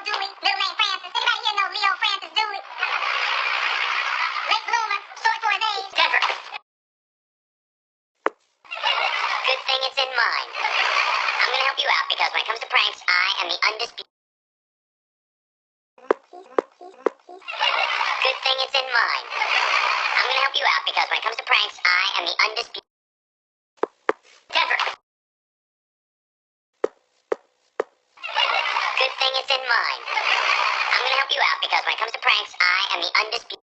Dewey, middle name Francis. Anybody here know Leo Francis Dewey? Late bloomer, short for his age. Denver. Good thing it's in mine. I'm gonna help you out because when it comes to pranks, I am the undisputed. Good thing it's in mine. I'm gonna help you out because when it comes to pranks, I am the undisputed. Denver. Good thing it's in mine. I'm gonna help you out because when it comes to pranks, I am the undisputed.